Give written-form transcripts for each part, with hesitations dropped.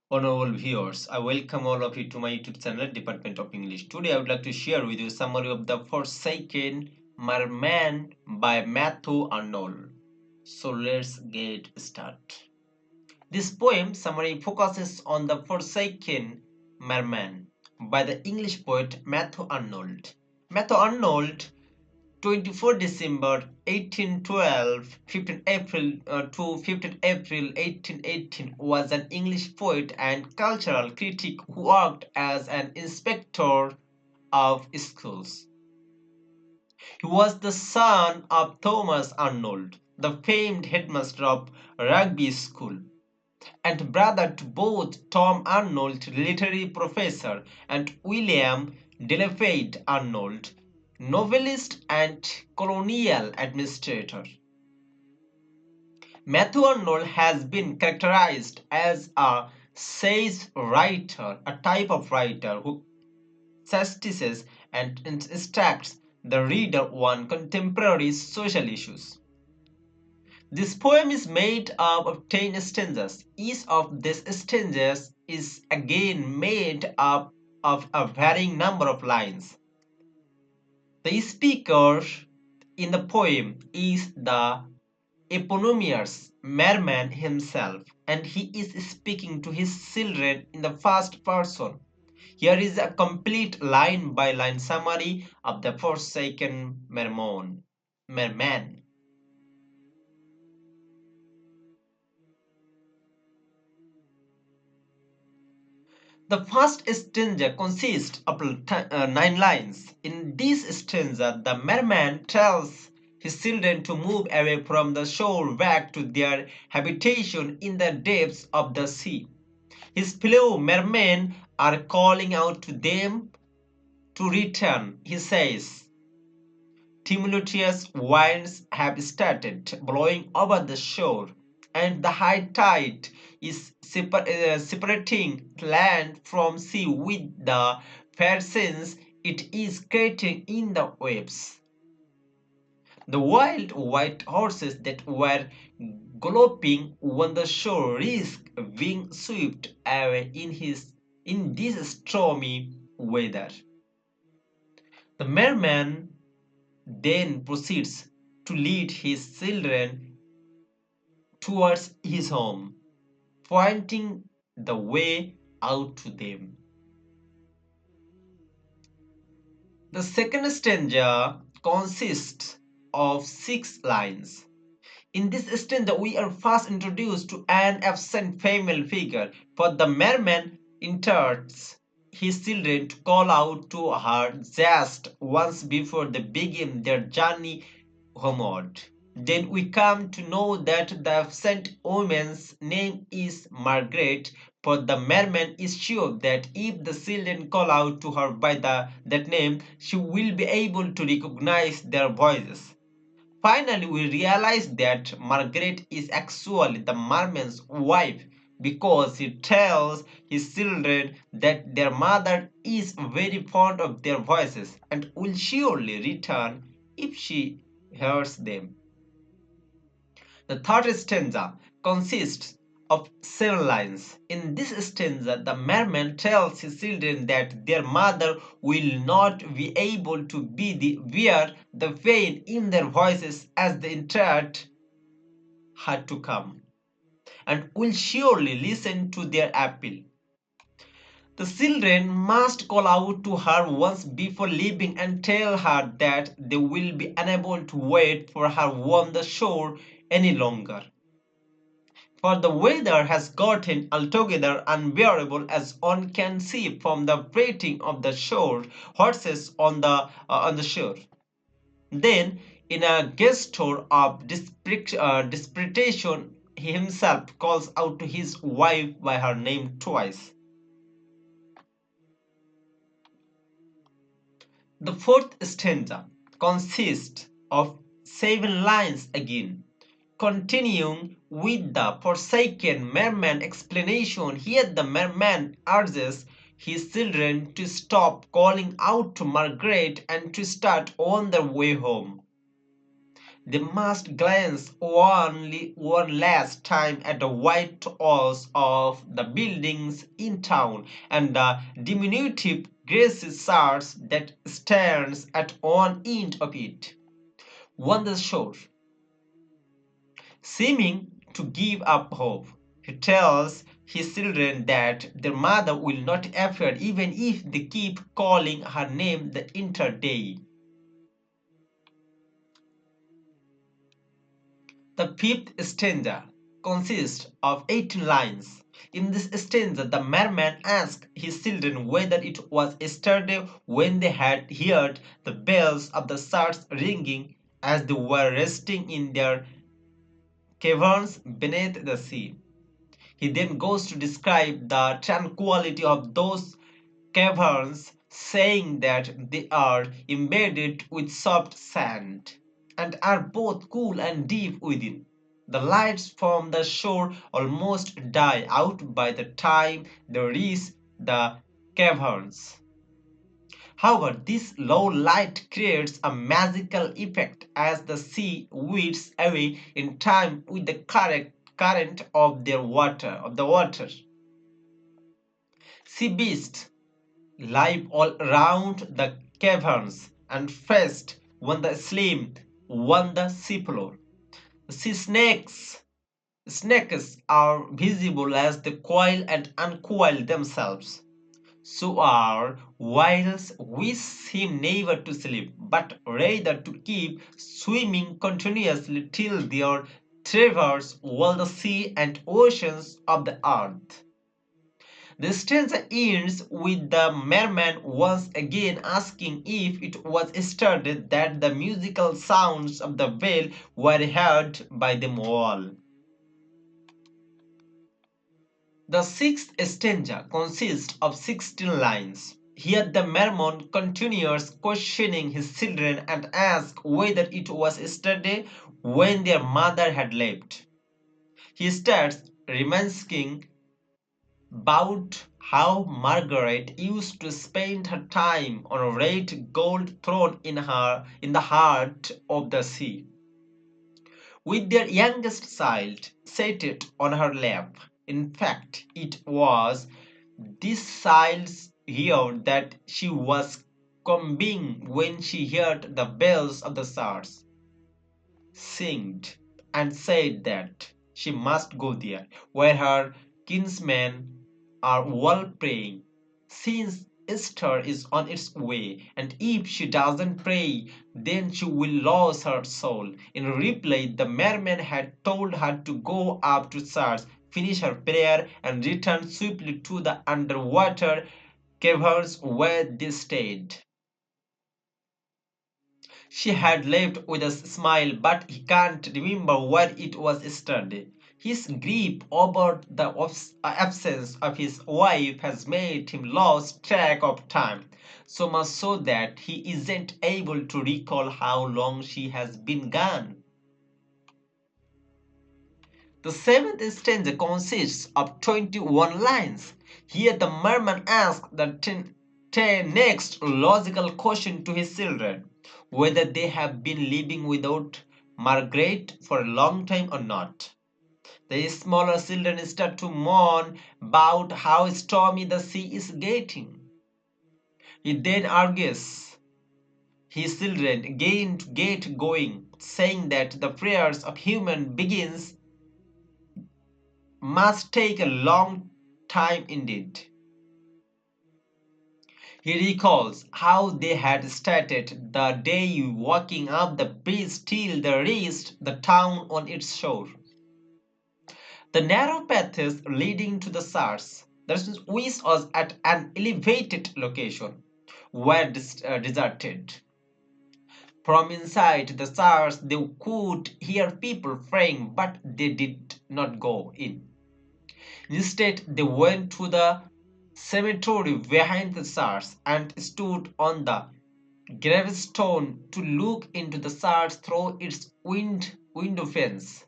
Honorable viewers, I welcome all of you to my YouTube channel, Department of English. Today, I would like to share with you a summary of The Forsaken Merman by Mathew Arnold. So, let's get started. This poem summary focuses on The Forsaken Merman by the English poet Mathew Arnold. Mathew Arnold 24 December 1812, 15 April to 15 April 1818 was an English poet and cultural critic who worked as an inspector of schools. He was the son of Thomas Arnold, the famed headmaster of Rugby School, and brother to both Tom Arnold, literary professor, and William Delafield Arnold, novelist and colonial administrator. Mathew Arnold has been characterized as a sage writer, a type of writer who satisfies and instructs the reader on contemporary social issues. This poem is made up of 10 stanzas. Each of these stanzas is again made up of a varying number of lines. The speaker in the poem is the eponymous Merman himself, and he is speaking to his children in the first person. Here is a complete line by line summary of the Forsaken Merman. The first stanza consists of 9 lines. In this stanza, the merman tells his children to move away from the shore back to their habitation in the depths of the sea. His fellow mermen are calling out to them to return. He says, tumultuous winds have started blowing over the shore, and the high tide is separating land from sea with the fierceness it is creating in the waves. The wild white horses that were galloping on the shore risk being swept away in this stormy weather. The merman then proceeds to lead his children towards his home, pointing the way out to them. The second stanza consists of 6 lines. In this stanza, we are first introduced to an absent female figure, for the merman enters his children to call out to her just once before they begin their journey homeward. Then we come to know that the absent woman's name is Margaret, for the merman is sure that if the children call out to her by that name, she will be able to recognize their voices. Finally, we realize that Margaret is actually the merman's wife because he tells his children that their mother is very fond of their voices and will surely return if she hears them. The third stanza consists of 7 lines. In this stanza, the merman tells his children that their mother will not be able to bear the pain in their voices as they entreat her to come, and will surely listen to their appeal. The children must call out to her once before leaving and tell her that they will be unable to wait for her on the shore any longer. For the weather has gotten altogether unbearable, as one can see from the freighting of the shore horses on the shore. Then, in a gesture of desperation, he himself calls out to his wife by her name twice. The fourth stanza consists of 7 lines again. Continuing with the Forsaken Merman explanation, here the merman urges his children to stop calling out to Margaret and to start on their way home. They must glance only one last time at the white walls of the buildings in town and the diminutive grassy shards that stands at one end of it, on the shore. Seeming to give up hope, he tells his children that their mother will not appear even if they keep calling her name the entire day. The fifth stanza consists of 18 lines. In this stanza, the merman asks his children whether it was yesterday when they had heard the bells of the church ringing as they were resting in their caverns beneath the sea. He then goes to describe the tranquility of those caverns, saying that they are embedded with soft sand and are both cool and deep within. The lights from the shore almost die out by the time they reach the caverns. However, this low light creates a magical effect as the sea weeds away in time with the correct current of the water. Sea beasts live all around the caverns and feast on the slim, on the seafloor. Sea snakes are visible as they coil and uncoil themselves. So are whales which seem never to sleep, but rather to keep swimming continuously till they traverse all the sea and oceans of the earth. The stanza ends with the merman once again asking if it was yesterday that the musical sounds of the whale were heard by them all. The sixth stanza consists of 16 lines. Here the Merman continues questioning his children and asks whether it was yesterday when their mother had left. He starts reminiscing about how Margaret used to spend her time on a red gold throne in the heart of the sea, with their youngest child seated on her lap. In fact, it was this child's ear that she was combing when she heard the bells of the stars singed and said that she must go there where her kinsmen are all praying, since Easter is on its way, and if she doesn't pray, then she will lose her soul. In reply, the merman had told her to go up to church, finish her prayer, and return swiftly to the underwater caverns where they stayed. She had left with a smile, but he can't remember where it was yesterday. His grief over the absence of his wife has made him lose track of time, so much so that he isn't able to recall how long she has been gone. The seventh stanza consists of 21 lines. Here the merman asks the next logical question to his children, whether they have been living without Margaret for a long time or not. The smaller children start to mourn about how stormy the sea is getting. He then argues his children again to get going, saying that the prayers of human beings must take a long time indeed. He recalls how they had started the day walking up the bridge till they reached the town on its shore. The narrow paths leading to the source, which was at an elevated location, were deserted. From inside the source, they could hear people praying, but they did not go in. Instead, they went to the cemetery behind the church and stood on the gravestone to look into the church through its window fence.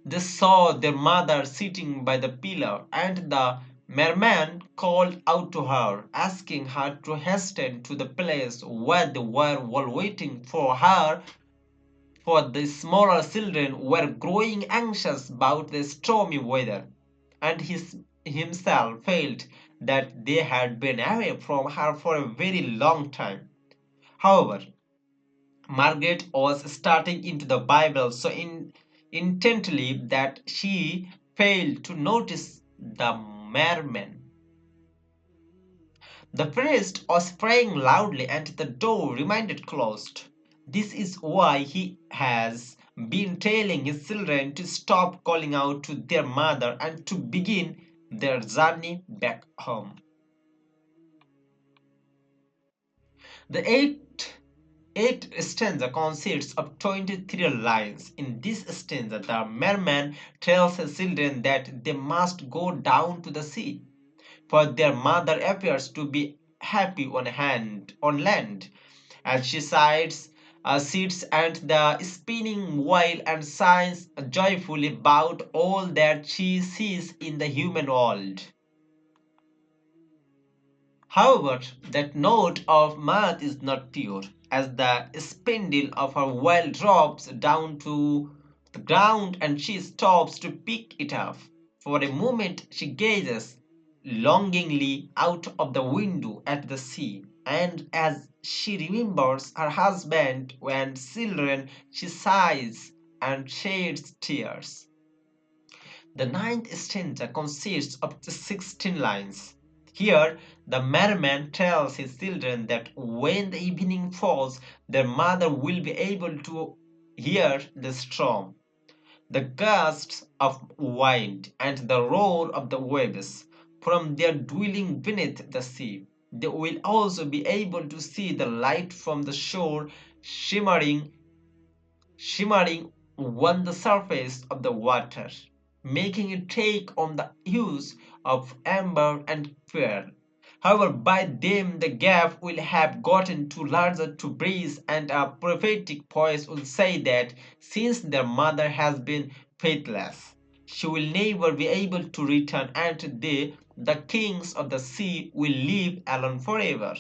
They saw their mother sitting by the pillar, and the merman called out to her, asking her to hasten to the place where they were all waiting for her for the smaller children were growing anxious about the stormy weather, and himself felt that they had been away from her for a very long time. However, Margaret was starting into the Bible so intently that she failed to notice the Merman. The priest was praying loudly and the door remained closed. This is why he has been telling his children to stop calling out to their mother and to begin their journey back home. The eight stanza consists of 23 lines. In this stanza, the merman tells his children that they must go down to the sea, for their mother appears to be happy on land, as she sits at the spinning wheel and sighs joyfully about all that she sees in the human world. However, that note of mirth is not pure, as the spindle of her wheel drops down to the ground and she stops to pick it up. For a moment she gazes longingly out of the window at the sea, and as she remembers her husband and children, she sighs and sheds tears. The ninth stanza consists of 16 lines. Here, the merman tells his children that when the evening falls, their mother will be able to hear the storm, the gusts of wind, and the roar of the waves from their dwelling beneath the sea. They will also be able to see the light from the shore shimmering on the surface of the water, making it take on the hues of amber and pearl. However, by them the gap will have gotten too larger to breathe, and a prophetic voice will say that since their mother has been faithless, she will never be able to return, and they, the kings of the sea, will live alone forever.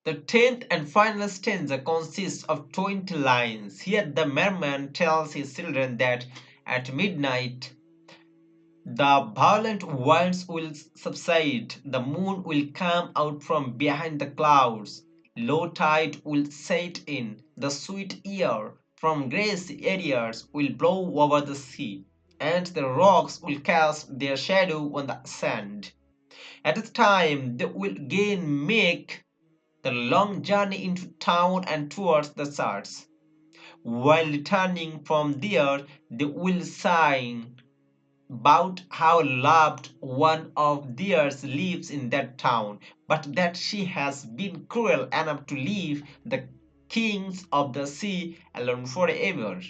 The tenth and final stanza consists of 20 lines. Here the merman tells his children that at midnight the violent winds will subside, the moon will come out from behind the clouds, low tide will set in, the sweet air from grassy areas will blow over the sea, and the rocks will cast their shadow on the sand. At the time they will again make the long journey into town and towards the church. While returning from there, they will sing about how loved one of theirs lives in that town, but that she has been cruel enough to leave the kings of the sea alone forever.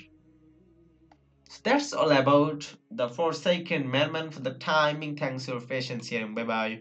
So that's all about the Forsaken Merman. For the timing, thanks for your patience here. Bye bye.